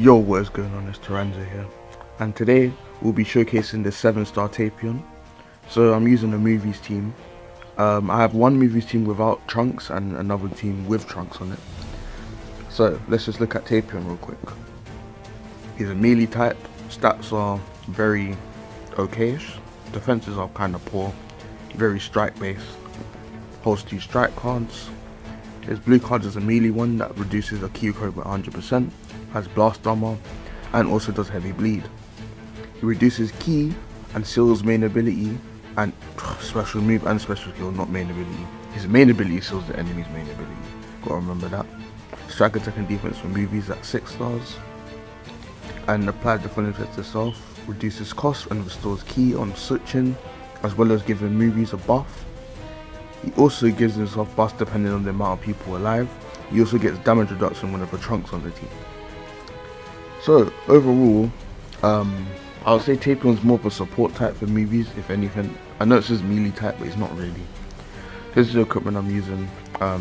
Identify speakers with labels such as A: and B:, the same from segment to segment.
A: Yo, what is going on? It's Taranza here, and today we'll be showcasing the 7-star Tapion. So I'm using a movies team. I have one movies team without Trunks and another team with Trunks on it. So let's just look at Tapion real quick. He's a melee type. Stats are very okayish. Defenses are kind of poor. Very strike based. Holds 2 strike cards. His blue card is a melee one that reduces a Q code by 100%. Has blast armor and also does heavy bleed. He reduces ki and seals main ability and special move and special skill, not main ability. His main ability seals the enemy's main ability. Gotta remember that. Strike attack and defense for movies at 6 stars. And applied the full effect itself. Reduces cost and restores ki on switching, as well as giving movies a buff. He also gives himself buffs depending on the amount of people alive. He also gets damage reduction whenever Trunks on the team. So overall, I would say Tapion's more of a support type for movies, if anything. I know it says melee type, but it's not really. This is the equipment I'm using.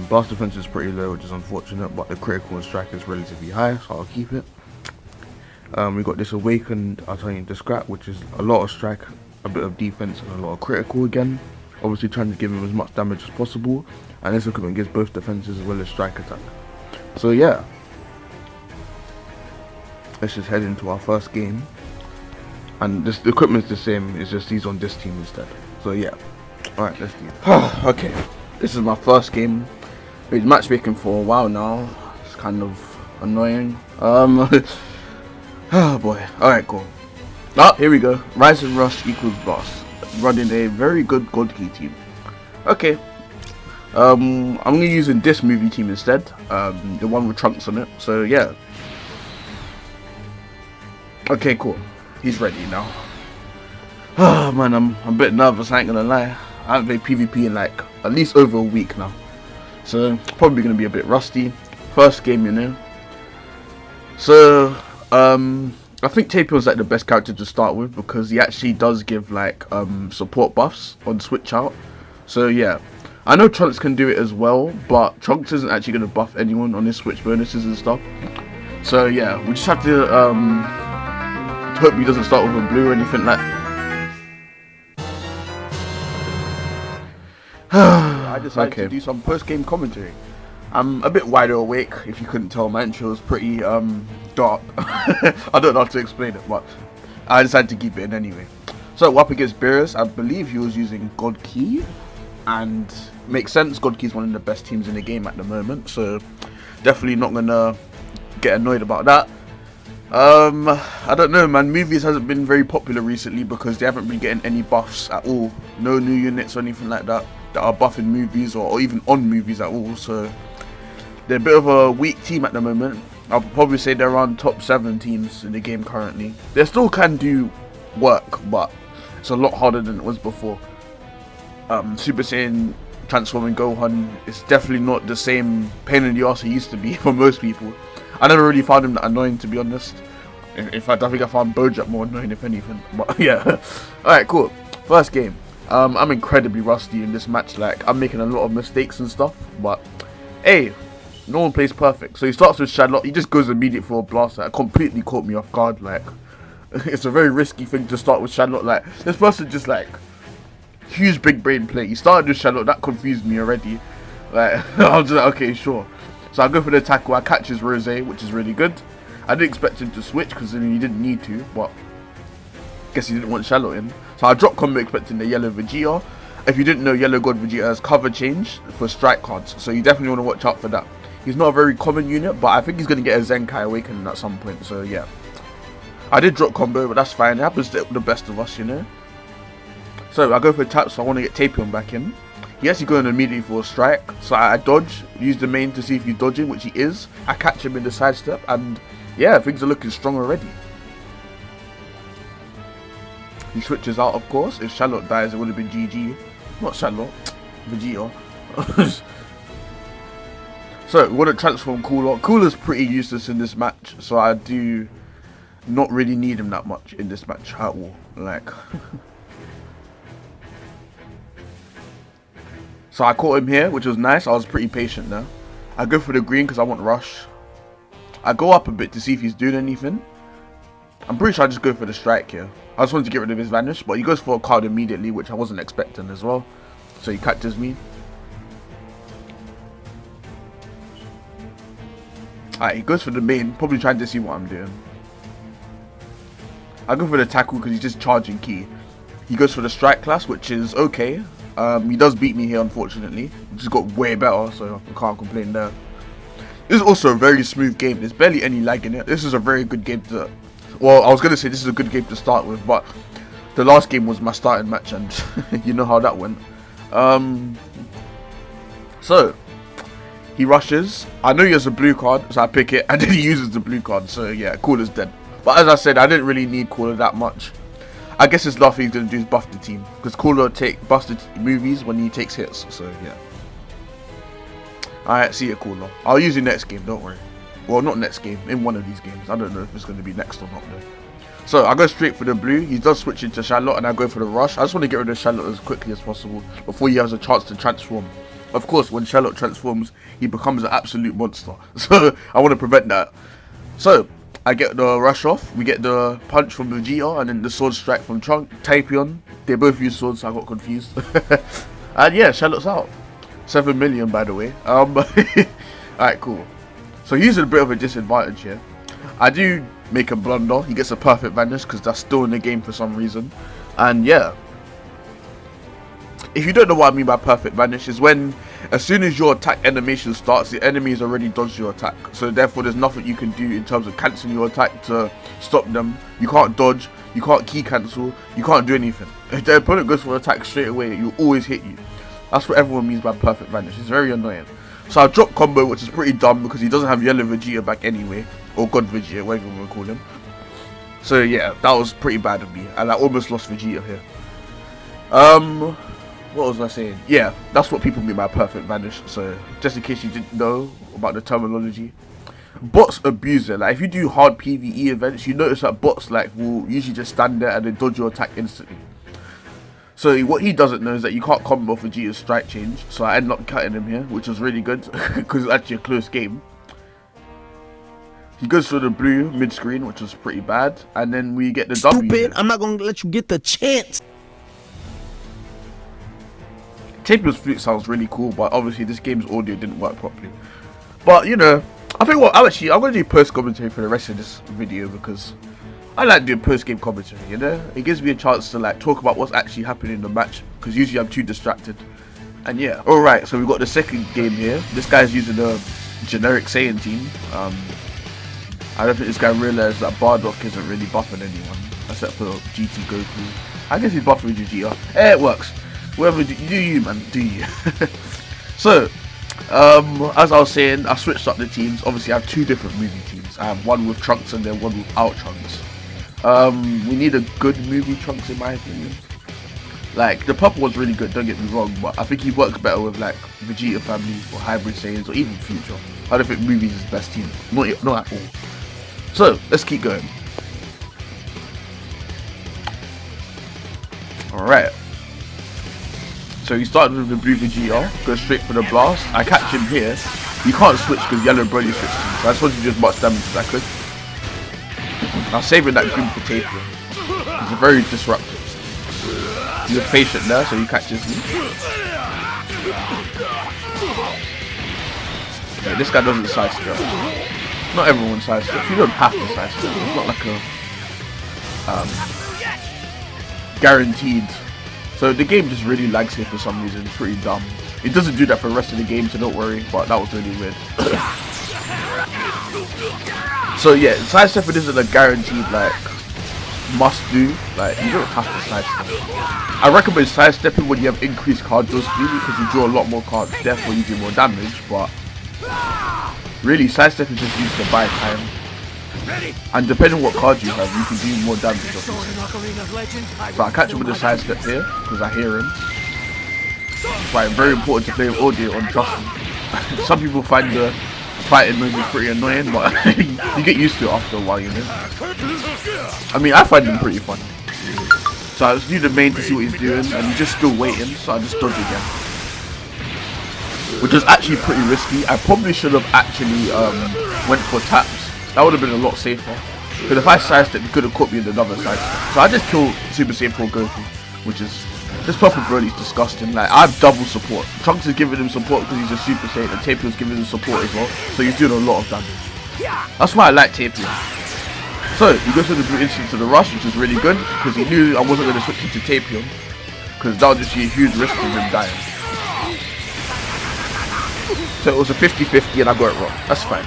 A: Blast defense is pretty low, which is unfortunate, but the critical and strike is relatively high, so I'll keep it. We got this awakened Artanian Scrap, which is a lot of strike, a bit of defense, and a lot of critical again. Obviously trying to give him as much damage as possible, and this equipment gives both defenses as well as strike attack. So yeah, let's just head into our first game. And the equipment's the same, it's just he's on this team instead. So yeah, alright, let's do it. Okay, this is my first game. Been matchmaking for a while now. It's kind of annoying. Oh boy, alright, cool. Here we go. Rise and Rush equals boss. Running a very good God Key team. Okay. I'm gonna be using this movie team instead. The one with Trunks on it. So yeah. Okay, cool. He's ready now. Oh man, I'm a bit nervous, I ain't gonna lie. I haven't played PvP in like at least over a week now. So probably gonna be a bit rusty. First game, you know. So I think Tapion's like the best character to start with because he actually does give like support buffs on switch out. So yeah, I know Trunks can do it as well, but Trunks isn't actually going to buff anyone on his switch bonuses and stuff. So yeah, we just have to hope he doesn't start with a blue or anything like I decided to do some post-game commentary. I'm a bit wider awake, if you couldn't tell. My intro is pretty dark. I don't know how to explain it, but I decided to keep it in anyway. So up against Beerus, I believe he was using God Key, and makes sense, God Key is one of the best teams in the game at the moment, so definitely not gonna get annoyed about that. I don't know man, movies hasn't been very popular recently because they haven't been getting any buffs at all. No new units or anything like that are buffing movies or even on movies at all, so they're a bit of a weak team at the moment. I'll probably say they're around top 7 teams in the game currently. They still can do work, but it's a lot harder than it was before. Super Saiyan transforming Gohan is definitely not the same pain in the arse it used to be for most people. I never really found him that annoying, to be honest. In fact, I think I found Bojack more annoying if anything. But yeah, alright, cool. First game. I'm incredibly rusty in this match. Like, I'm making a lot of mistakes and stuff, but hey, no one plays perfect. So he starts with Shadlock. He just goes immediate for a blast. That completely caught me off guard. Like, it's a very risky thing to start with Shadlock. Like, this person just like huge big brain play. He started with Shadlock. That confused me already. Like, I was just like, okay, sure. So I go for the tackle. I catch his Rose, which is really good. I didn't expect him to switch because he didn't need to, but I guess he didn't want Shadlock in. So I dropped combo expecting the yellow Vegeta. If you didn't know, yellow God Vegeta has cover change for strike cards, so you definitely want to watch out for that. He's not a very common unit, but I think he's going to get a Zenkai Awakening at some point, so yeah. I did drop combo, but that's fine. It happens to the best of us, you know. So I go for a tap, so I want to get Tapion back in. He actually going immediately for a strike, so I dodge, use the main to see if he's dodging, which he is. I catch him in the side step, and yeah, things are looking strong already. He switches out, of course. If Shadlock dies, it would have been GG. Not Shadlock, Vegeta. So, we want to transform Cooler. Cooler's pretty useless in this match, so I do not really need him that much in this match at all. Like, so I caught him here, which was nice. I was pretty patient there. I go for the green because I want rush. I go up a bit to see if he's doing anything. I'm pretty sure I just go for the strike here. I just wanted to get rid of his vanish, but he goes for a card immediately, which I wasn't expecting as well. So he catches me. Alright, he goes for the main, probably trying to see what I'm doing. I go for the tackle because he's just charging key. He goes for the strike class, which is okay. He does beat me here, unfortunately. He just got way better, so I can't complain there. This is also a very smooth game. There's barely any lag in it. This is a very good game to... Well, I was going to say this is a good game to start with, but the last game was my starting match, and you know how that went. So, he rushes. I know he has a blue card, so I pick it, and then he uses the blue card. So yeah, Cooler's dead. But as I said, I didn't really need Cooler that much. I guess his last thing he's going to do is buff the team, because Cooler buffs the movies when he takes hits. So yeah. Alright, see you, Cooler. I'll use you next game, don't worry. Well, not next game, in one of these games. I don't know if it's going to be next or not though. So I go straight for the blue. He does switch into Charlotte, and I go for the rush. I just want to get rid of Charlotte as quickly as possible before he has a chance to transform. Of course, when Charlotte transforms, he becomes an absolute monster. So I want to prevent that. So I get the rush off. We get the punch from Vegeta, and then the sword strike from Tapion. They both use swords, so I got confused. And yeah, Charlotte's out. 7 million, by the way. Alright, cool. So he's at a bit of a disadvantage here. I do make a blunder. He gets a perfect vanish because that's still in the game for some reason. And yeah. If you don't know what I mean by perfect vanish, is when as soon as your attack animation starts, the enemy has already dodged your attack. So therefore there's nothing you can do in terms of cancelling your attack to stop them. You can't dodge, you can't key cancel, you can't do anything. If the opponent goes for an attack straight away, you'll always hit you. That's what everyone means by perfect vanish. It's very annoying. So I drop combo, which is pretty dumb because he doesn't have yellow Vegeta back anyway. Or God Vegeta, whatever you want to call him. So yeah, that was pretty bad of me. And I almost lost Vegeta here. What was I saying? Yeah, that's what people mean by perfect vanish. So just in case you didn't know about the terminology. Bots abuse it. Like if you do hard PvE events, you notice that bots like will usually just stand there and then dodge your attack instantly. So what he doesn't know is that you can't combo Vegeta's strike change. So I ended up cutting him here, which was really good because it's actually a close game. He goes for the blue mid-screen, which was pretty bad. And then we get the W.
B: Stupid, I'm not going to let you get the chance.
A: Tapion's flute sounds really cool, but obviously this game's audio didn't work properly. But, you know, I think what I'm going to do post-commentary for the rest of this video because I like doing post-game commentary, you know? It gives me a chance to like talk about what's actually happening in the match because usually I'm too distracted. And yeah, alright, so we've got the second game here. This guy's using a generic Saiyan team. I don't think this guy realized that Bardock isn't really buffing anyone except for GT Goku. I guess he's buffing Vegeta. It works. Whatever, do you, man, do you. So, as I was saying, I switched up the teams. Obviously, I have two different movie teams. I have one with Trunks and then one without Trunks. We need a good movie Trunks in my opinion. Like, the purple one's really good, don't get me wrong, but I think he works better with like Vegeta family or Hybrid Saiyans or even Future. I don't think movies is best team, not at all. So, let's keep going. Alright. So he started with the blue Vegeta, goes straight for the blast. I catch him here. You can't switch because yellow Broly switched him, so I just wanted to do as much damage as I could. I was saving that green for Tapion. He's very disruptive. He was patient there, so he catches me. Yeah, this guy doesn't sidestep. Not everyone sidesteps. You don't have to sidestep. It's not like a guaranteed. So the game just really lags here for some reason. It's pretty dumb. It doesn't do that for the rest of the game, so don't worry. But that was really weird. So yeah, sidestepping isn't a guaranteed like must do. Like you don't have to sidestep. I recommend sidestepping when you have increased card draw speed because you draw a lot more cards, therefore you do more damage. But really, sidestep is just used to buy time. And depending on what card you have, you can do more damage. So I catch him with the sidestep here because I hear him. It's like very important to play with audio on, trust me. Some people find the fighting moves pretty annoying, but you get used to it after a while, you know. I mean, I find them pretty fun. So I just do the main to see what he's doing, and he's just still waiting, so I just dodge again. Which was actually pretty risky. I probably should have actually went for taps That would have been a lot safer. Because if I sidestep, he could have caught me in another sidestep. So I just killed Super Saiyan 4 Goku, which is... This purple Broly's disgusting. Like, I have double support. Trunks is giving him support because he's a Super Saiyan, and Tapion's giving him support as well. So he's doing a lot of damage. That's why I like Tapion. So, he goes for the Brute Instinct to the rush, which is really good, because he knew I wasn't going to switch into Tapion, because that would just be a huge risk of him dying. So it was a 50-50 and I got it wrong. That's fine.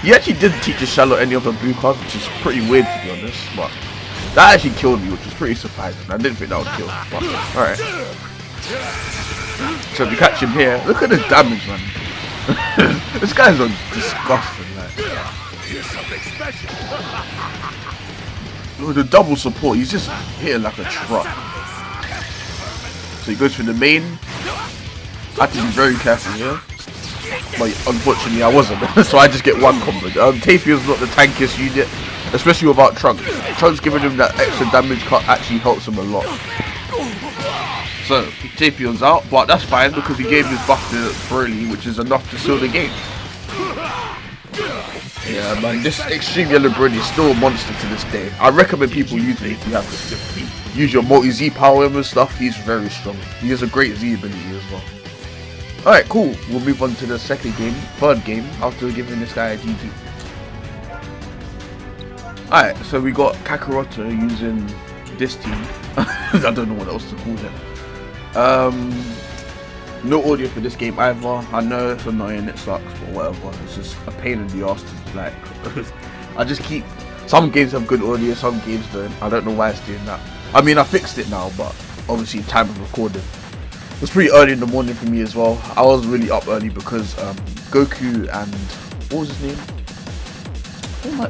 A: He actually didn't teach us shallow any of the blue cards, which is pretty weird to be honest, but that actually killed me, which was pretty surprising. I didn't think that would kill, but alright. So if we catch him here, look at the damage, man. This guy's disgusting, like. With the double support, he's just hitting like a truck. So he goes for the main. I have to be very careful here. But unfortunately I wasn't. So I just get one combo. Tapion's not the tankiest unit, especially without Trunks. Trunks giving him that extra damage actually helps him a lot. So Tapion's out, but that's fine because he gave his buff to Broly, which is enough to seal the game. Yeah man, this Extreme Yellow Broly is still a monster to this day. I recommend people use it if you have to. Use your multi-Z power and stuff, he's very strong. He has a great Z ability as well. Alright, cool. We'll move on to the third game, after giving this guy a GG. Alright, so we got Kakaroto using this team. I don't know what else to call him. No audio for this game either. I know it's annoying, it sucks, but whatever. It's just a pain in the ass to like. I just keep. Some games have good audio, some games don't. I don't know why it's doing that. I mean, I fixed it now, but obviously time of recording. It was pretty early in the morning for me as well. I was really up early because Goku and what was his name? Oh my.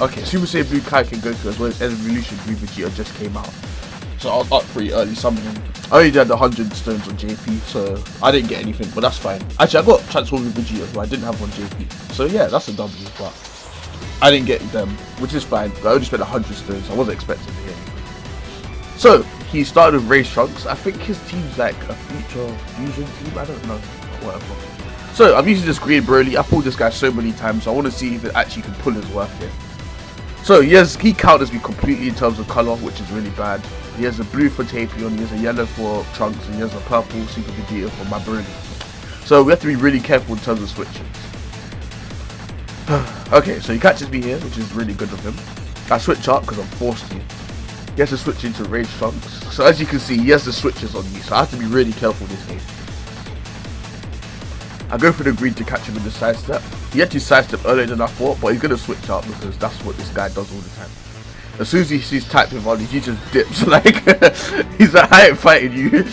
A: Okay, Super Saiyan Blue Kai and Goku as well as Evolution Blue Vegeta just came out. So I was up pretty early summoning. I only did 100 stones on JP, so I didn't get anything, but that's fine. Actually, I got Transforming Vegeta, who I didn't have on JP. So yeah, that's a W, but I didn't get them, which is fine. I only spent 100 stones, I wasn't expecting to get anything. So, he started with Race Trunks. I think his team's like a future fusion team, I don't know, whatever. So, I'm using this green Broly. I pulled this guy so many times, so I want to see if it actually can pull his worth here. So, he counters me completely in terms of color, which is really bad. He has a blue for Tapion, he has a yellow for Trunks, and he has a purple Super Vegeta for my Broly. So we have to be really careful in terms of switching. Okay, so he catches me here, which is really good of him. I switch up because I'm forced to. He has to switch into Rage Trunks. So as you can see, he has the switches on me, so I have to be really careful this game. I go for the green to catch him in the sidestep. He had to sidestep earlier than I thought, but he's going to switch up because that's what this guy does all the time. As soon as he sees type advantage, he just dips like he's a height fighting you.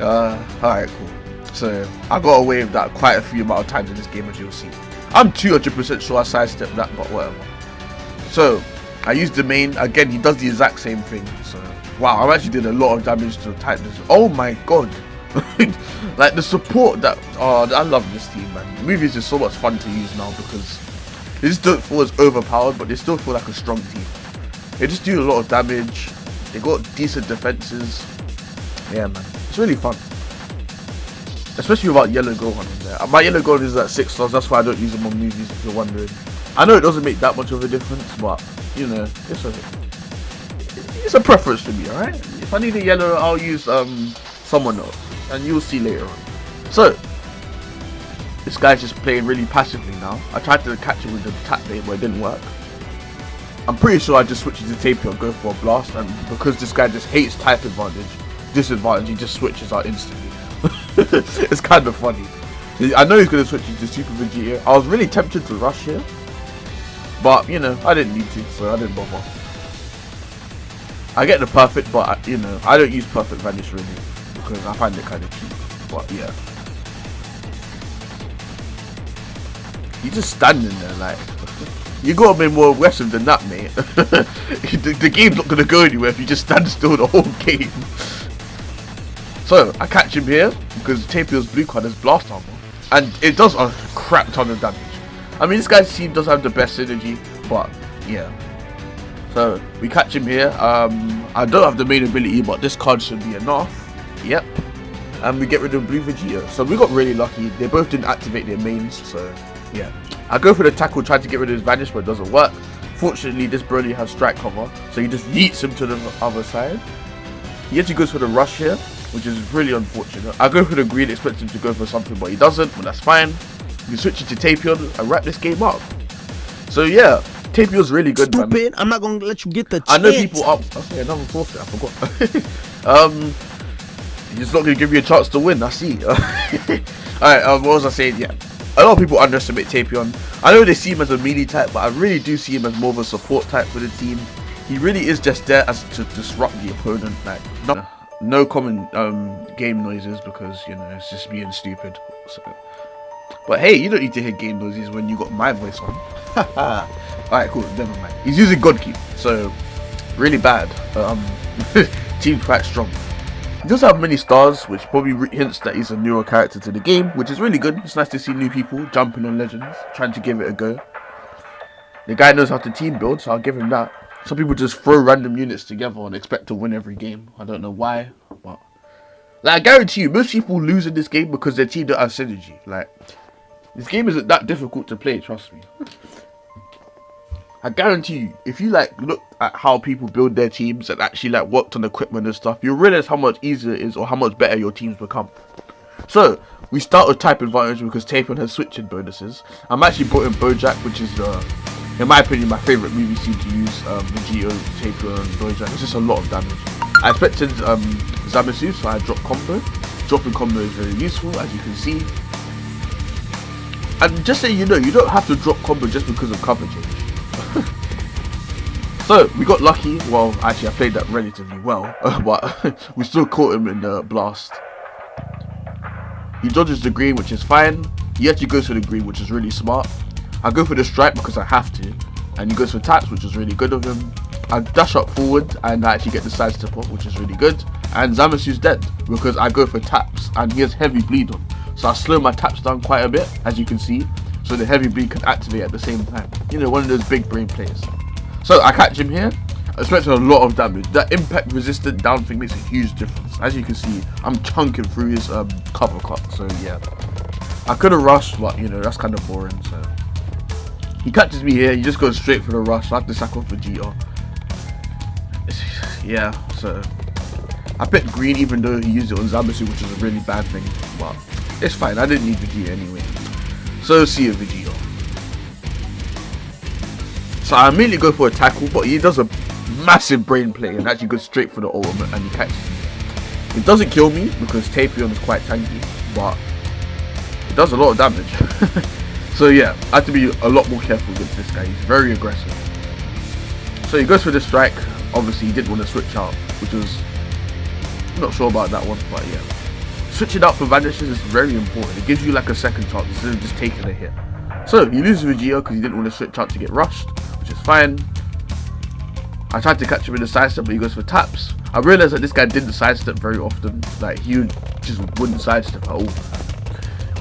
A: Alright, cool. So I got away with that quite a few amount of times in this game, as you'll see. I'm 200% sure I sidestepped that, but whatever. So I used the main again. He does the exact same thing. So wow, I'm actually doing a lot of damage to type this. Oh my god. Like the support that I love this team, man. The movies is so much fun to use now because they just don't feel as overpowered, but they still feel like a strong team. They just do a lot of damage. They got decent defenses. Yeah, man, it's really fun. Especially without Yellow Gohan in there. My Yellow Gohan is at 6 stars. That's why I don't use them on movies. If you're wondering, I know it doesn't make that much of a difference, but you know, it's a preference for me. All right. If I need a yellow, I'll use someone else, and you'll see later on. So. This guy's just playing really passively now. I tried to catch him with the tap bait, but it didn't work. I'm pretty sure I just switched to Tapion, go for a blast, and because this guy just hates type disadvantage, he just switches out instantly. It's kind of funny. I know he's going to switch into Super Vegeta. I was really tempted to rush here, but you know, I didn't need to, so I didn't bother. I get the perfect, but I don't use perfect vanish really because I find it kind of cheap. But yeah. You're just standing there like, you gotta be more aggressive than that, mate. the game's not gonna go anywhere if you just stand still the whole game. So, I catch him here, because Tapion's blue card has blast armor. And it does a crap ton of damage. I mean, this guy's team does have the best synergy, but yeah. So, we catch him here. I don't have the main ability, but this card should be enough. Yep. And we get rid of blue Vegeta. So we got really lucky. They both didn't activate their mains, so yeah. I go for the tackle, trying to get rid of his vanish, but it doesn't work. Fortunately, this Broly has strike cover, so he just yeets him to the other side. He actually goes for the rush here, which is really unfortunate. I go for the green, expect him to go for something, but he doesn't, but that's fine. You can switch it to Tapion and wrap this game up. So yeah, Tapion's really good,
B: Stupid.
A: man.
B: I'm not gonna let you get the chance.
A: I know people up. Okay, another forfeit, I forgot. He's not gonna give you a chance to win, I see. Alright, what was I saying? Yeah. A lot of people underestimate Tapion. I know they see him as a melee type, but I really do see him as more of a support type for the team. He really is just there as to disrupt the opponent. Like, no common game noises, because you know it's just being stupid. So, but hey, you don't need to hear game noises when you got my voice on. Alright, cool. Never mind. He's using God Keep, so really bad. Team's quite strong. He doesn't have many stars, which probably hints that he's a newer character to the game, which is really good. It's nice to see new people jumping on Legends, trying to give it a go. The guy knows how to team build, so I'll give him that. Some people just throw random units together and expect to win every game. I don't know why, but like, I guarantee you, most people lose in this game because their team don't have synergy. Like, this game isn't that difficult to play, trust me. I guarantee you, if you like look at how people build their teams and actually like worked on equipment and stuff, you'll realize how much easier it is or how much better your teams become. So we start with type advantage because Tapion has switching bonuses. I'm actually brought in Bojack, which is in my opinion my favourite movie scene to use. Vegeta, Tapion, Bojack. It's just a lot of damage. I expected Zamasu, so I dropped combo. Dropping combo is very useful, as you can see. And just so you know, you don't have to drop combo just because of cover change. So we got lucky. Well, actually I played that relatively well, but we still caught him in the blast. He dodges the green, which is fine. He actually goes for the green, which is really smart. I go for the strike because I have to, and he goes for taps, which is really good of him. I dash up forward and I actually get the side step up, which is really good. And Zamasu's dead because I go for taps and he has heavy bleed on, so I slow my taps down quite a bit, as you can see, so the heavy bleed can activate at the same time. You know, one of those big brain plays. So I catch him here. I expected a lot of damage. That impact resistant down thing makes a huge difference. As you can see, I'm chunking through his cover cut. So yeah, I could have rushed, but you know that's kind of boring. So he catches me here. He just goes straight for the rush. I have to sack off Vegeta. Yeah, so I picked green even though he used it on Zamasu, which is a really bad thing. But it's fine. I didn't need Vegeta anyway. So see you, Vegeta. So I immediately go for a tackle, but he does a massive brain play and actually goes straight for the ultimate and he catches me. It doesn't kill me because Tapion is quite tanky, but it does a lot of damage. So yeah, I have to be a lot more careful against this guy. He's very aggressive. So he goes for the strike. Obviously he didn't want to switch out, which was, I'm not sure about that one, but yeah. Switching out for vanishes is very important. It gives you like a second chance instead of just taking a hit. So he loses Vegeta because he didn't want to switch out to get rushed, which is fine. I tried to catch him in the sidestep, but he goes for taps. I realized that this guy didn't sidestep very often. Like, he just wouldn't sidestep at all.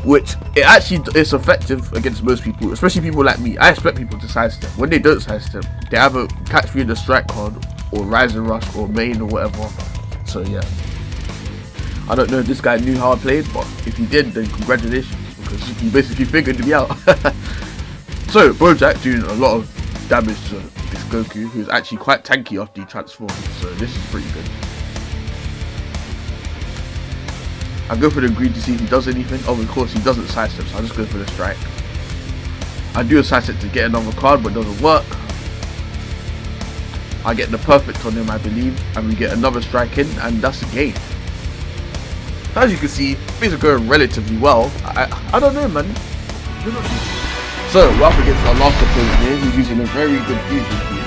A: Which, it's effective against most people, especially people like me. I expect people to sidestep. When they don't sidestep, they either catch me in the strike card, or rise and rush, or main, or whatever. So yeah. I don't know if this guy knew how I played, but if he did, then congratulations, because he basically figured me out. So, Bojack doing a lot of damage to this Goku, who's actually quite tanky after he transforms, so this is pretty good. I go for the green to see if he does anything. Oh, of course he doesn't sidestep, so I just go for the strike. I do a sidestep to get another card, but it doesn't work. I get the perfect on him, I believe, and we get another strike in, and that's the game. As you can see, things are going relatively well. I don't know, man. So we're up against our last opponent here, who's using a very good fusion team.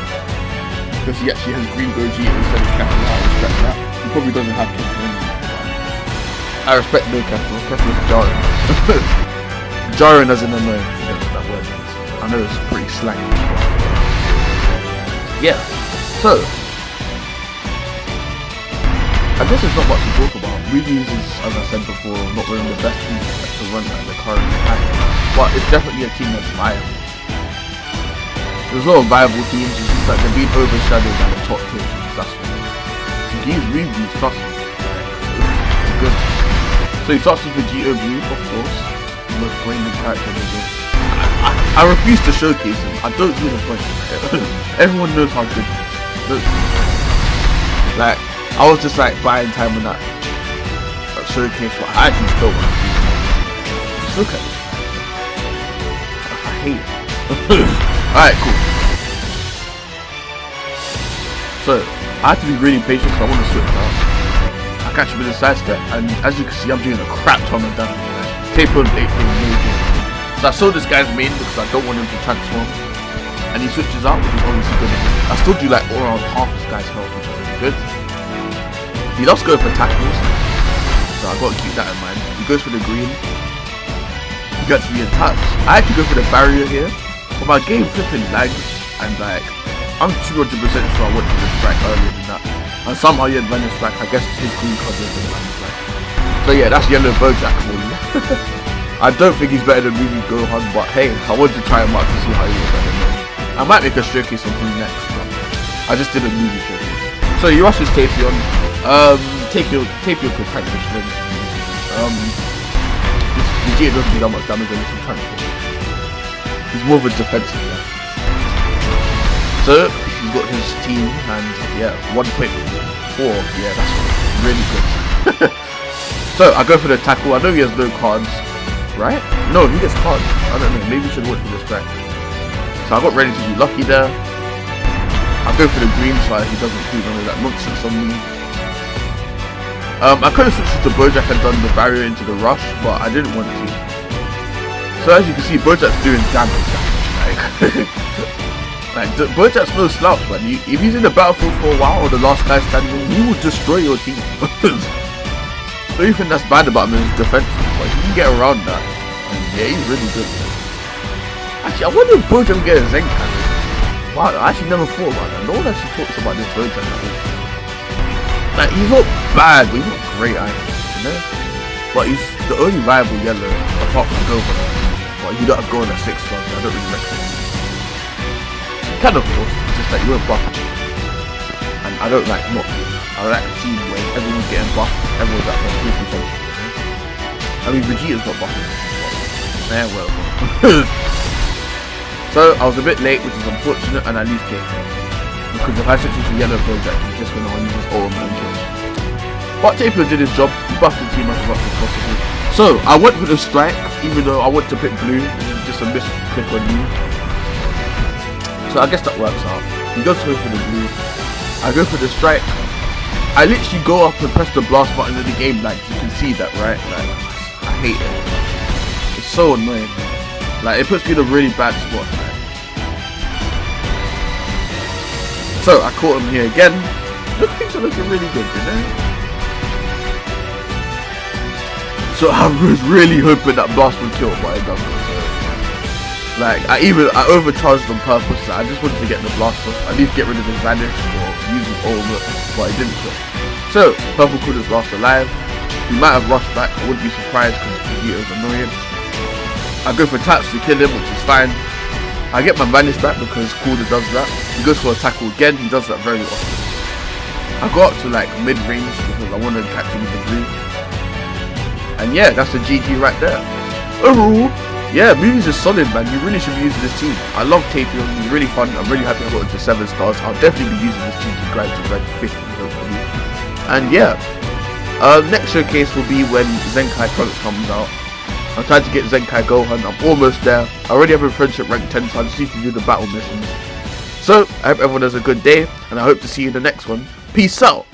A: Because he actually has green Goji instead of Kefla. I respect that. He probably doesn't have Kefla anymore. I respect no Kefla. Kefla's jarring. Jarring as in annoying. I don't know what that word is. I know it's pretty slang. Yeah. So I guess there's not much to talk about. Movies is, as I said before, not one of the best teams to run at the current time. But it's definitely a team that's viable. There's a lot of viable teams, it's just like they're being overshadowed by the top tier teams, that's what. He's really trust me. Good. So he starts with Vegeta Blue, of course. The most brainless character in the game. I refuse to showcase him. I don't see the point. Everyone knows how good. Like, I was just like buying time on that showcase, but I actually still want to do it. Just look at it. I hate it. Alright, cool. So, I have to be really patient because I want to switch out. I catch him in the side step, and as you can see, I'm doing a crap ton of damage. Tapion 8 major. So I saw this guy's main because I don't want him to transform. And he switches out, which is obviously good. I still do like all around half this guy's health, which is really good. He loves going for tackles, so I've got to keep that in mind. He goes for the green. He gets me in touch. I actually go for the barrier here, but my game flipping lags, and like, I'm 200% sure I wanted to strike earlier than that. And somehow he had Venice back. I guess his green covers and like. So yeah, that's yellow Bojack for you. I don't think he's better than movie Gohan, but hey, I wanted to try him out to see how he was. I might make a showcase on him next, but I just did a movie showcase. So you rush his Tapion. Tapion could tank this ring. Vegeta doesn't do that much damage on this transform. He's more of a defensive guy. So he's got his team, and yeah, 1.4. Yeah, that's really good. So I go for the tackle. I know he has no cards. Right? No, he gets cards. I don't know. Maybe we should watch for this track. So I got ready to be lucky there. I go for the green so he doesn't do none of that nonsense on me. I could have switched to Bojack and done the barrier into the rush, but I didn't want to. So as you can see, Bojack's doing damage. Like Bojack's no slouch, man. If he's in the battlefield for a while or the last guy standing, he will destroy your team. The only thing that's bad about him is defense, but he can get around that. And yeah, he's really good. Actually, I wonder if Bojack will get a Zenkai. Wow, I actually never thought about that. No one actually talks about this Bojack. Like, he's not bad, but he's not great either, you know? But he's the only viable yellow, apart from Goku. But you don't have Gohan at 6 stars, so I don't really recommend it. Kind of cool, it's just like you're a buff. And I don't like not being. I like a team where everyone's getting buffed, everyone's at their full potential. I mean, Vegeta's not buffing, but yeah, well. So I was a bit late, which is unfortunate, and I lose Tapion. Because if I switch into yellow Bojack, he's just going to use his aura and kill me. But Tapion did his job, he buffed the team as much as possible. So I went for the strike, even though I want to pick blue, which is just a misclick on you. So I guess that works out. He goes for the blue, I go for the strike. I literally go up and press the blast button in the game, like you can see that, right? Like, I hate it. It's so annoying. Like, it puts me in a really bad spot. Right? So I caught him here again. Look, things are looking really good, you know. So I was really hoping that blast would kill, but it doesn't. So, like, I overcharged on purpose. Like, I just wanted to get the blast off. At least get rid of his vanish or use his aura, but it didn't kill. So purple could have lost alive. He might have rushed back. I wouldn't be surprised because Vegeta is annoying. I go for taps to kill him, which is fine. I get my vanish back because Cooler does that. He goes for a tackle again. He does that very often. I got up to like mid-range because I wanted to catch him with the blue. And yeah, that's the GG right there. Overall, yeah, movies are solid, man. You really should be using this team. I love Tapion. He's really fun. I'm really happy I got it to 7 stars. I'll definitely be using this team to grind to rank 50 hopefully. And yeah, next showcase will be when Zenkai Trunks comes out. I'm trying to get Zenkai Gohan. I'm almost there. I already have a friendship rank 10, so I just need to do the battle missions. So I hope everyone has a good day, and I hope to see you in the next one. Peace out.